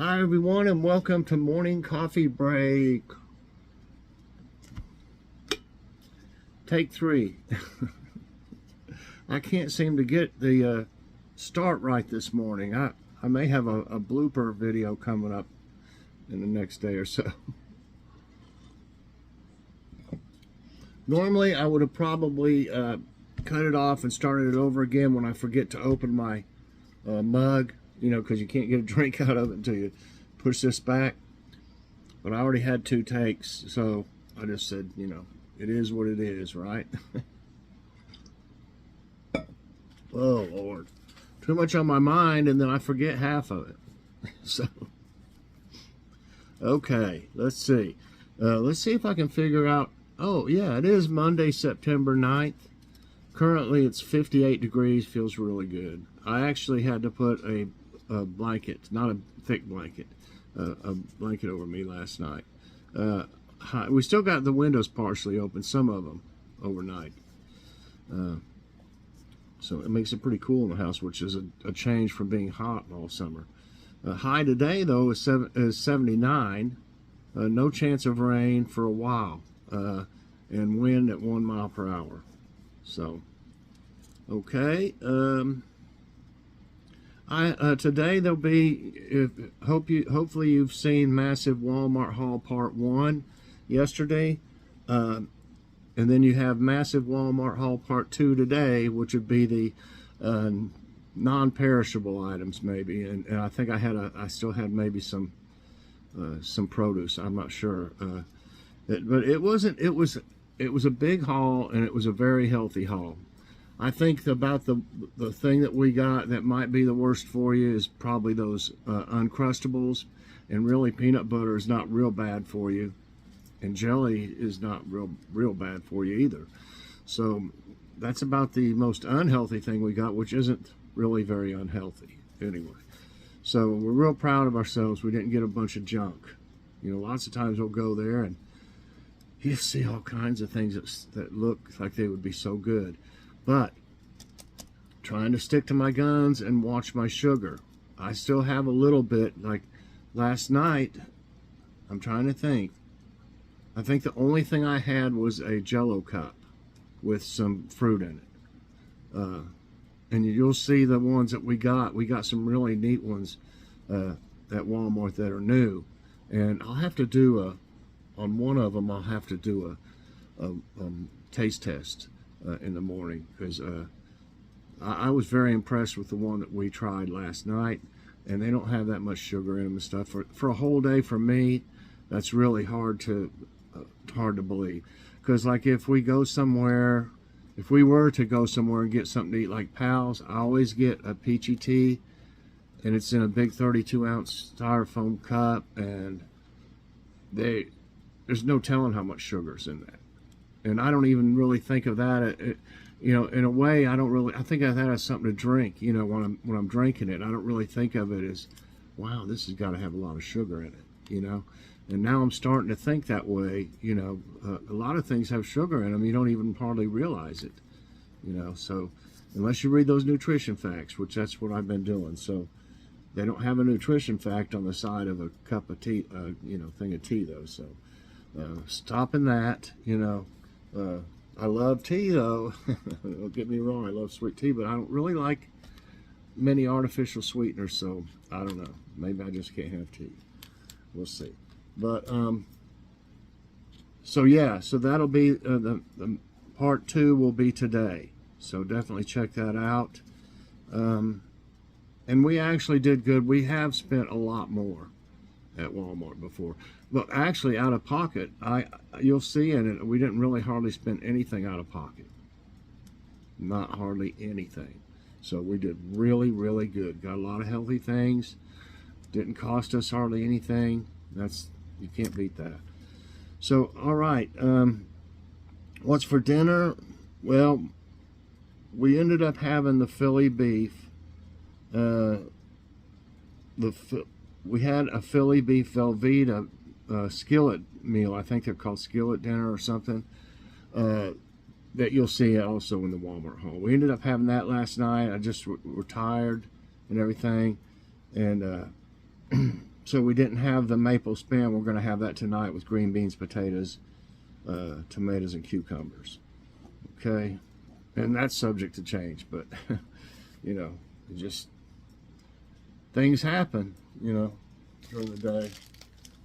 Hi everyone, and welcome to morning coffee break. Take 3. I can't seem to get the start right this morning. I may have a blooper video coming up in the next day or so. Normally I would have probably cut it off and started it over again when I forget to open my mug, you know, because you can't get a drink out of it until you push this back. But I already had 2 takes, so I just said, you know, it is what it is, right? Oh Lord, too much on my mind, and then I forget half of it. So okay, let's see if I can figure out. Oh yeah, it is Monday, September 9th. Currently it's 58 degrees, feels really good. I actually had to put a blanket, not a thick blanket, a blanket over me last night. We still got the windows partially open, some of them overnight. So it makes it pretty cool in the house, which is a change from being hot all summer. High today though is 79. No chance of rain for a while, and wind at 1 mile per hour. So, okay. Today there'll be. Hopefully you've seen Massive Walmart Haul Part 1 yesterday, and then you have Massive Walmart Haul Part 2 today, which would be the non-perishable items maybe. And I think I still had maybe some produce. I'm not sure, but it wasn't. It was a big haul, and it was a very healthy haul. I think about the thing that we got that might be the worst for you is probably those Uncrustables, and really peanut butter is not real bad for you, and jelly is not real bad for you either. So that's about the most unhealthy thing we got, which isn't really very unhealthy anyway. So we're real proud of ourselves. We didn't get a bunch of junk. You know, lots of times we'll go there and you see all kinds of things that look like they would be so good. But trying to stick to my guns and watch my sugar. I still have a little bit. Like last night, I'm trying to think. I think the only thing I had was a Jell-O cup with some fruit in it. And you'll see the ones that we got. We got some really neat ones at Walmart that are new. And I'll have to do on one of them, I'll have to do a taste test in the morning, because I was very impressed with the one that we tried last night, and they don't have that much sugar in them and stuff. For a whole day, for me, that's really hard to believe. Because like if we were to go somewhere and get something to eat, like Pal's, I always get a peachy tea, and it's in a big 32-ounce styrofoam cup, and there's no telling how much sugar's in that. And I don't even really think of that, you know, in a way. I think of that as something to drink, you know, when I'm drinking it. I don't really think of it as, wow, this has got to have a lot of sugar in it, you know. And now I'm starting to think that way, you know. A lot of things have sugar in them. You don't even hardly realize it, you know. So unless you read those nutrition facts, which that's what I've been doing. So they don't have a nutrition fact on the side of a cup of tea, you know, thing of tea though. So stopping that, you know. I love tea though. Don't get me wrong, I love sweet tea, but I don't really like many artificial sweeteners, so I don't know. Maybe I just can't have tea. We'll see. But so yeah, so that'll be the part 2 will be today. So definitely check that out. And we actually did good. We have spent a lot more at Walmart before. But actually, out of pocket, you'll see in it, we didn't really hardly spend anything out of pocket. Not hardly anything. So we did really, really good. Got a lot of healthy things. Didn't cost us hardly anything. You can't beat that. So, all right. What's for dinner? Well, we ended up having the Philly beef. We had a Philly beef Velveeta skillet meal. I think they're called skillet dinner or something, that you'll see also in the Walmart haul. We ended up having that last night. I just were tired and everything, and So we didn't have the maple spam. We're going to have that tonight with green beans, potatoes, tomatoes, and cucumbers. Okay, and that's subject to change, but you know, just things happen, you know, during the day.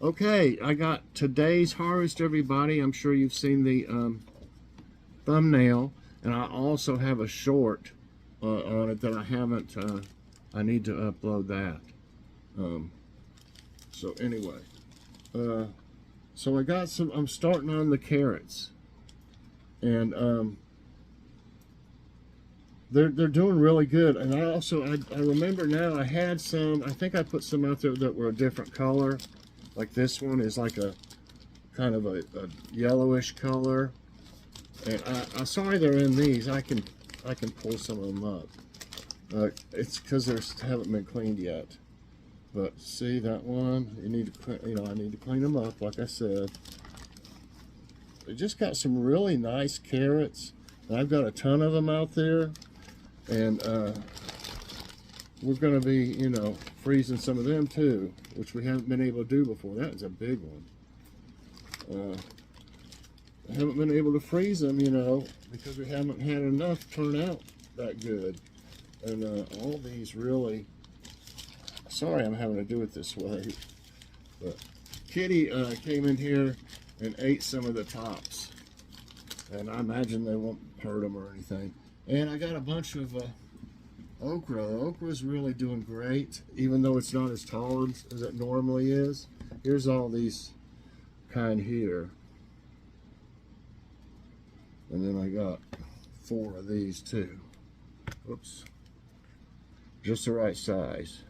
Okay, I got today's harvest, everybody. I'm sure you've seen the thumbnail, and I also have a short on it that I haven't. I need to upload that. So anyway, so I got some. I'm starting on the carrots, and they're doing really good. And I remember now I had some. I think I put some out there that were a different color. Like this one is like a kind of a yellowish color. And I'm sorry they're in these. I can pull some of them up. It's because they haven't been cleaned yet. But see that one? You need to, I need to clean them up. Like I said, they just got some really nice carrots. And I've got a ton of them out there, and we're going to be, freezing some of them too, which we haven't been able to do before. That is a big one. I haven't been able to freeze them, because we haven't had enough turn out that good. And all these really, sorry I'm having to do it this way, but Kitty came in here and ate some of the tops, and I imagine they won't hurt them or anything. And I got a bunch of okra. Okra is really doing great, even though it's not as tall as it normally is. Here's all these kind here, and then I got 4 of these too. Oops, just the right size.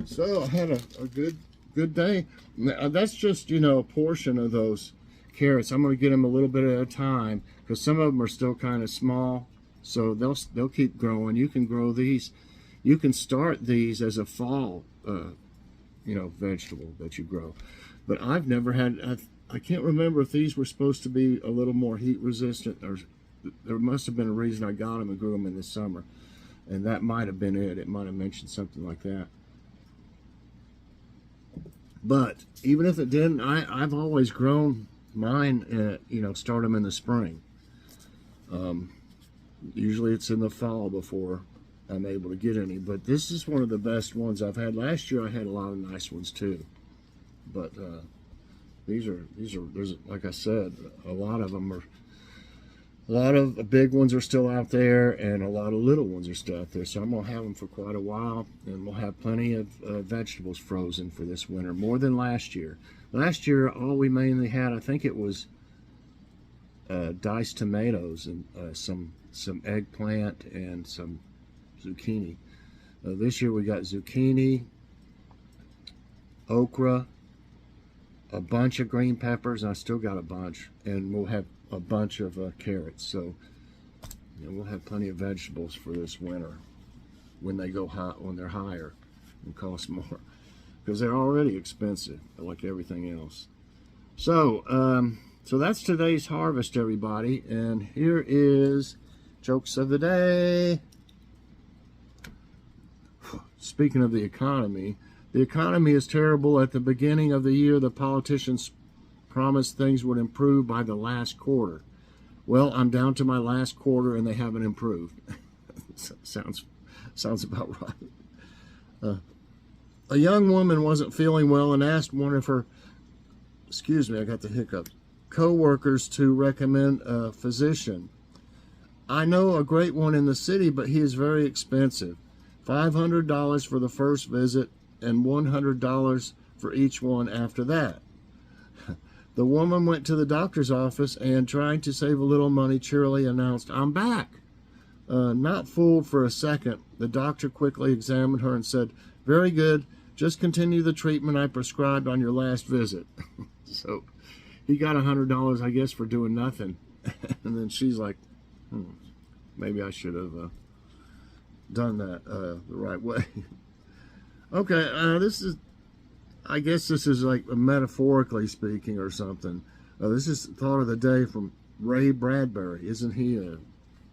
So I had a good day. That's just a portion of those carrots. I'm going to get them a little bit at a time because some of them are still kind of small, so they'll keep growing. You can grow these. You can start these as a fall vegetable that you grow. But I've never had. I can't remember if these were supposed to be a little more heat resistant, or there must have been a reason I got them and grew them in the summer, and that might have been it. It might have mentioned something like that. But even if it didn't, I've always grown mine, start them in the spring. Usually it's in the fall before I'm able to get any. But this is one of the best ones I've had. Last year I had a lot of nice ones too. But these are there's, like I said, a lot of them are. A lot of the big ones are still out there, and a lot of little ones are still out there. So I'm going to have them for quite a while, and we'll have plenty of vegetables frozen for this winter, more than last year. Last year, all we mainly had, I think it was diced tomatoes and some eggplant and some zucchini. This year we got zucchini, okra, a bunch of green peppers, and I still got a bunch, and we'll have a bunch of carrots. So we'll have plenty of vegetables for this winter when they go high, when they're higher and cost more, because they're already expensive like everything else. So so that's today's harvest, everybody, and here is jokes of the day. Speaking of the economy is terrible. At the beginning of the year, the politicians promised things would improve by the last quarter. Well, I'm down to my last quarter and they haven't improved. Sounds about right. A young woman wasn't feeling well and asked one of her, I got the hiccup, co-workers to recommend a physician. I know a great one in the city, but he is very expensive. $500 for the first visit and $100 for each one after that. The woman went to the doctor's office and, trying to save a little money, cheerily announced, "I'm back." Not fooled for a second, the doctor quickly examined her and said, "Very good. Just continue the treatment I prescribed on your last visit." So he got $100, I guess, for doing nothing. And then she's like, maybe I should have done that the right way. Okay, I guess this is like metaphorically speaking or something. This is thought of the day from Ray Bradbury. Isn't he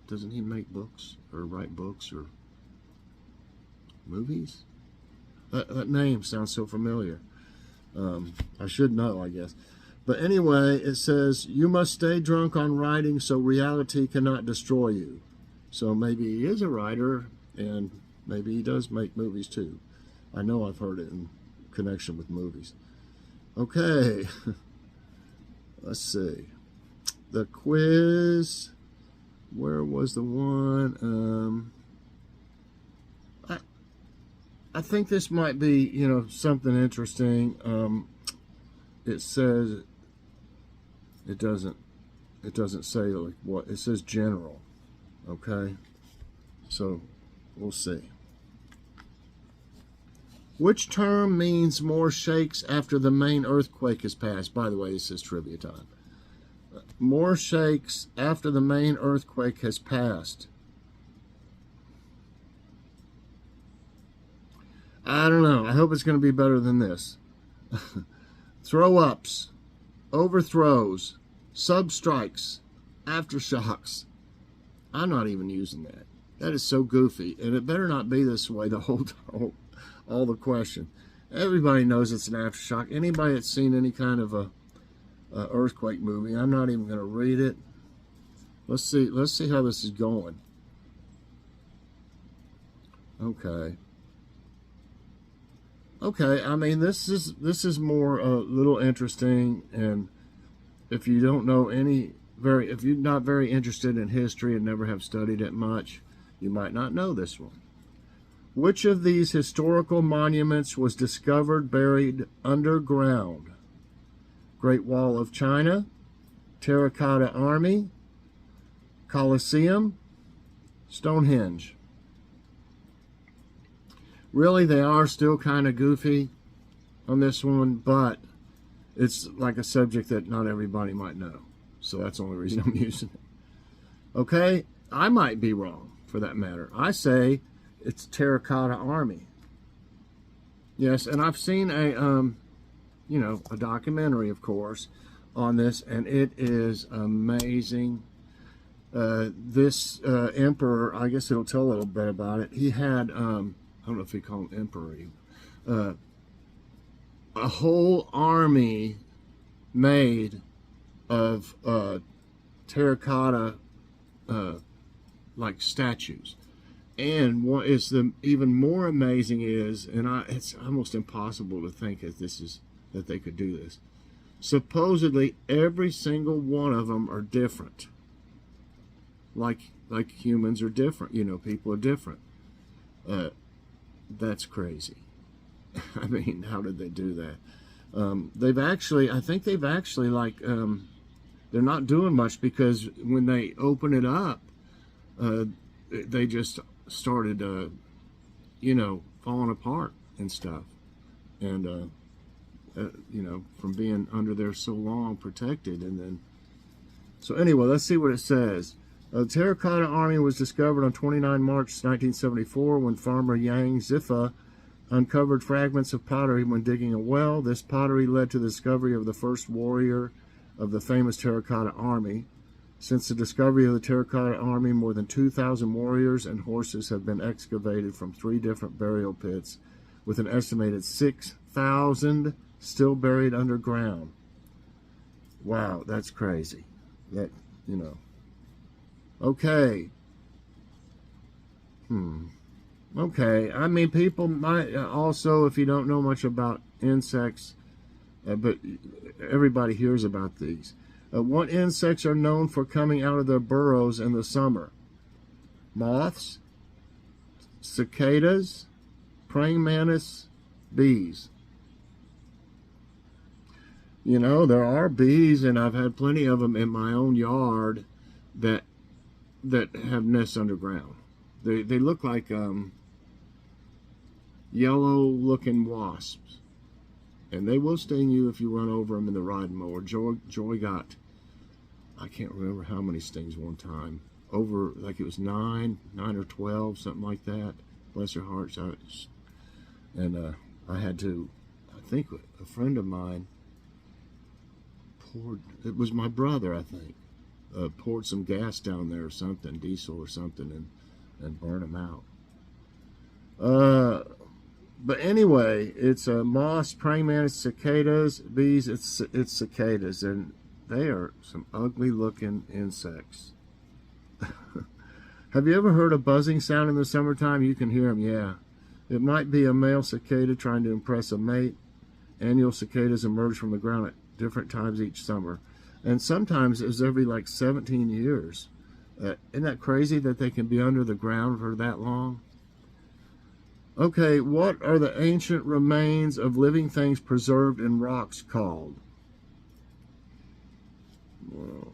doesn't he make books or write books or movies? That name sounds so familiar. I should know, I guess. But anyway, it says, you must stay drunk on writing so reality cannot destroy you. So maybe he is a writer, and maybe he does make movies too. I know I've heard it in connection with movies. Okay. Let's see. The quiz. Where was the one? I think this might be, you know, something interesting. It says it doesn't say like what it says. General. Okay. So we'll see. Which term means more shakes after the main earthquake has passed? By the way, this is trivia time. More shakes after the main earthquake has passed. I don't know. I hope it's going to be better than this. Throw-ups, overthrows, substrikes, aftershocks. I'm not even using that. That is so goofy, and it better not be this way the whole time. All the question. Everybody knows it's an aftershock. Anybody that's seen any kind of a earthquake movie, I'm not even going to read it. Let's see how this is going. Okay. I mean, this is more a little interesting, and if you don't know if you're not very interested in history and never have studied it much, you might not know this one. Which of these historical monuments was discovered buried underground? Great Wall of China, Terracotta Army, Colosseum, Stonehenge. Really, they are still kind of goofy on this one, but it's like a subject that not everybody might know. So that's the only reason I'm using it. Okay, I might be wrong for that matter. I say it's Terracotta Army. Yes, and I've seen a documentary, of course, on this, and it is amazing. This emperor, I guess it'll tell a little bit about it. He had, I don't know if he called him emperor, a whole army made of terracotta, like statues. And what is the even more amazing is, and it's almost impossible to think that they could do this. Supposedly, every single one of them are different. Like humans are different. You know, people are different. That's crazy. I mean, how did they do that? I think they've actually they're not doing much, because when they open it up, they just started, falling apart and stuff. And, from being under there so long, protected. And then, so anyway, let's see what it says. The Terracotta Army was discovered on 29 March 1974 when farmer Yang Ziffa uncovered fragments of pottery when digging a well. This pottery led to the discovery of the first warrior of the famous Terracotta Army. Since the discovery of the Terracotta Army, more than 2,000 warriors and horses have been excavated from 3 different burial pits, with an estimated 6,000 still buried underground. Wow, that's crazy. Okay. Okay, I mean, people might also, if you don't know much about insects, but everybody hears about these. What insects are known for coming out of their burrows in the summer? Moths, cicadas, praying mantis, bees. You know, there are bees, and I've had plenty of them in my own yard that have nests underground. They look like yellow-looking wasps, and they will sting you if you run over them in the riding mower. Joy got, I can't remember how many stings one time. Over, like it was 9 or 12, something like that. Bless her heart. And I had to, I think a friend of mine poured, it was my brother, I think, poured some gas down there or something, diesel or something, and burn them out. But anyway, it's a moss, praying mantis, cicadas, bees. It's cicadas, and they are some ugly looking insects. Have you ever heard a buzzing sound in the summertime? You can hear them, yeah. It might be a male cicada trying to impress a mate. Annual cicadas emerge from the ground at different times each summer, and sometimes it's every like 17 years. Isn't that crazy that they can be under the ground for that long? Okay, what are the ancient remains of living things preserved in rocks called? Well,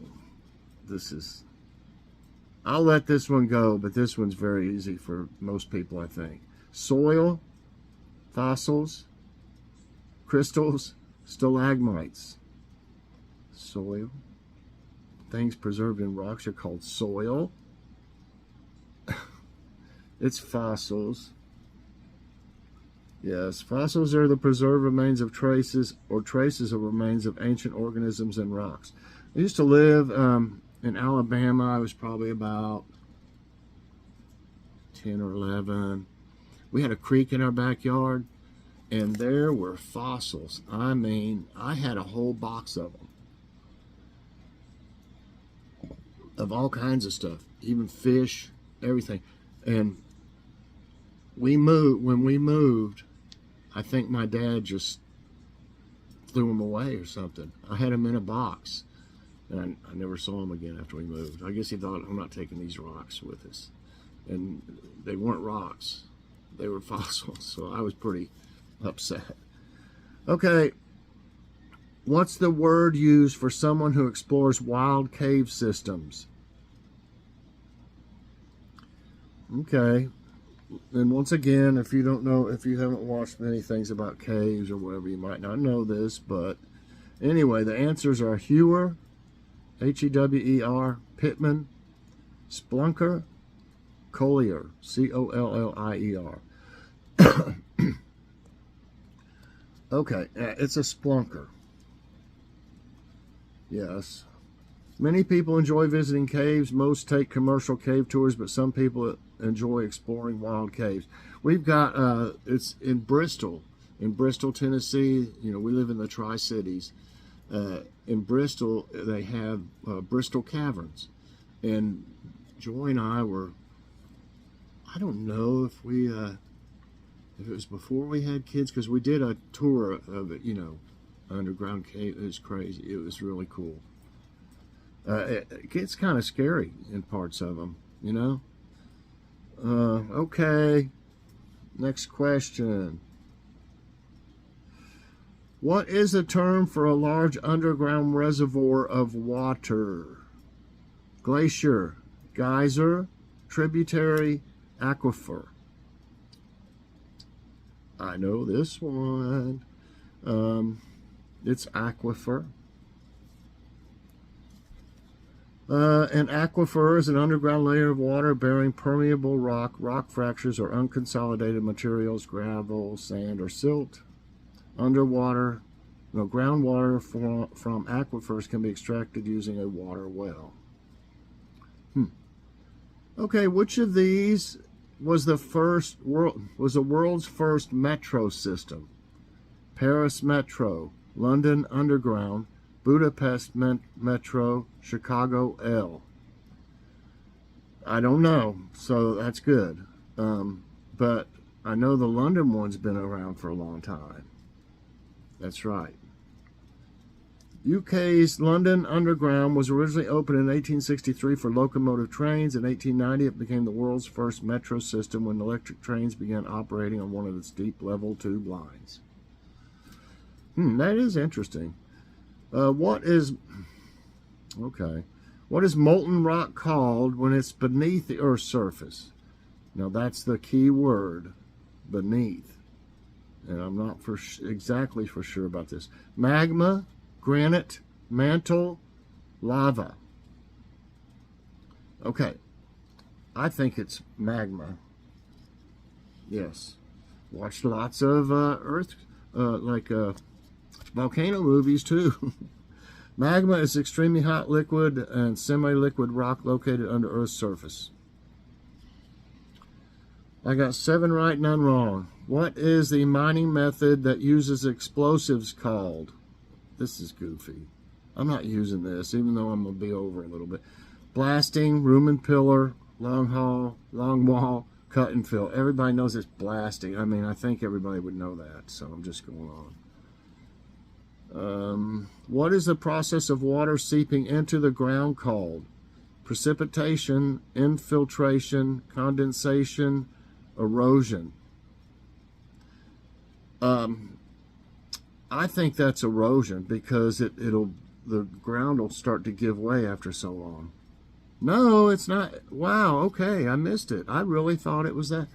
I'll let this one go, but this one's very easy for most people, I think. Soil, fossils, crystals, stalagmites. Soil. Things preserved in rocks are called soil. It's fossils. Yes, fossils are the preserved remains of traces or traces of remains of ancient organisms in rocks. I used to live in Alabama. I was probably about 10 or 11. We had a creek in our backyard, and there were fossils. I mean, I had a whole box of them, of all kinds of stuff, even fish, everything. And when we moved, I think my dad just threw them away or something. I had them in a box, and I never saw them again after we moved. I guess he thought, I'm not taking these rocks with us. And they weren't rocks. They were fossils, so I was pretty upset. Okay, what's the word used for someone who explores wild cave systems? Okay. And once again, if you don't know, if you haven't watched many things about caves or whatever, you might not know this, but anyway, the answers are hewer, H-E-W-E-R, pitman, splunker, collier, C-O-L-L-I-E-R. Okay, it's a splunker. Yes. Many people enjoy visiting caves. Most take commercial cave tours, but some people enjoy exploring wild caves. We've got, it's in Bristol, Tennessee. You know, we live in the Tri-Cities. In Bristol, they have Bristol Caverns. And Joy and I were, I don't know if it was before we had kids, because we did a tour of it, you know, underground cave. It was crazy. It was really cool. It gets kind of scary in parts of them, you know. Okay, next question. What is the term for a large underground reservoir of water? Glacier, geyser, tributary, aquifer. I know this one. It's aquifer. An aquifer is an underground layer of water bearing permeable rock, rock fractures, or unconsolidated materials, gravel, sand, or silt. Underwater, groundwater from aquifers can be extracted using a water well. Okay, which of these was the world's first metro system? Paris Metro, London Underground, Budapest Metro, Chicago L. I don't know, so that's good. But I know the London one's been around for a long time. That's right. UK's London Underground was originally opened in 1863 for locomotive trains. In 1890, it became the world's first metro system when electric trains began operating on one of its deep level tube lines. That is interesting. What is molten rock called when it's beneath the Earth's surface? Now that's the key word, beneath. And I'm not exactly for sure about this. Magma, granite, mantle, lava. Okay, I think it's magma. Yes, watched lots of volcano movies too. Magma is extremely hot liquid and semi-liquid rock located under Earth's surface. I got 7 right, none wrong. What is the mining method that uses explosives called? This is goofy. I'm not using this, even though I'm going to be over a little bit. Blasting, room and pillar, long wall, cut and fill. Everybody knows it's blasting. I mean, I think everybody would know that, so I'm just going on. What is the process of water seeping into the ground called? Precipitation, infiltration, condensation, erosion. I think that's erosion because the ground will start to give way after so long. No, it's not. Wow, okay, I missed it. I really thought it was that.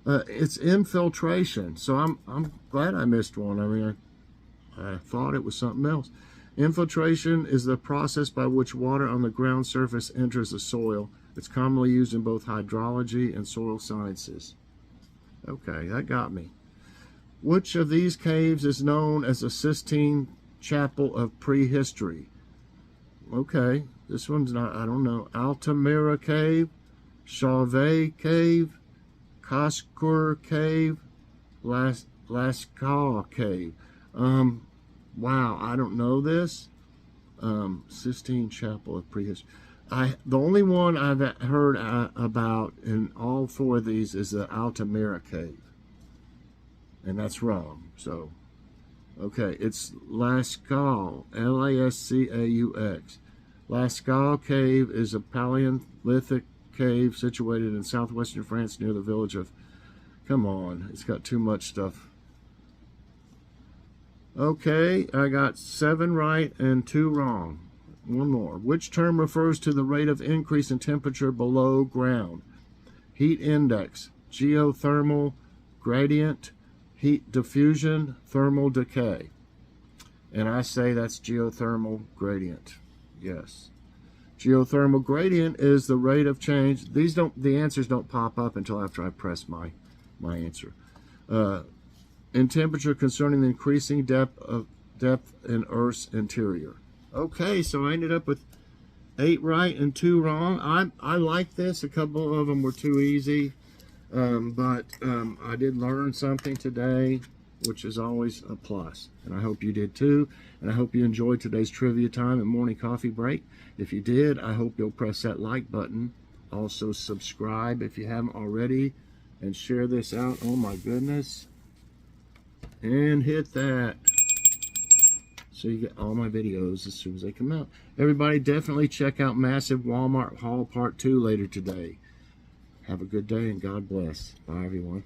It's infiltration. So I'm glad I missed one. I mean, I thought it was something else. Infiltration is the process by which water on the ground surface enters the soil. It's commonly used in both hydrology and soil sciences. Okay, that got me. Which of these caves is known as the Sistine Chapel of prehistory? Okay, this one's not, I don't know. Altamira Cave, Chauvet Cave, Coscour Cave, Lascaux Cave. Wow, I don't know this. Sistine Chapel of prehistory. The only one I've heard about in all 4 of these is the Altamira Cave. And that's wrong. So, okay, it's Lascaux, Lascaux. Lascaux Cave is a Paleolithic cave situated in southwestern France near the village of... Come on, it's got too much stuff. Okay, I got 7 right and 2 wrong. One more. Which term refers to the rate of increase in temperature below ground? Heat index, geothermal gradient, heat diffusion, thermal decay. And I say that's geothermal gradient. Yes. Geothermal gradient is the rate of change. The answers don't pop up until after I press my answer. In temperature concerning the increasing depth in Earth's interior. Okay, so I ended up with 8 right and 2 wrong. I like this. A couple of them were too easy, but I did learn something today, which is always a plus. And I hope you did too. And I hope you enjoyed today's trivia time and morning coffee break. If you did, I hope you'll press that like button. Also subscribe if you haven't already, and share this out. Oh my goodness. And hit that so you get all my videos as soon as they come out. Everybody definitely check out Massive Walmart Haul Part 2 later today. Have a good day and God bless. Bye everyone.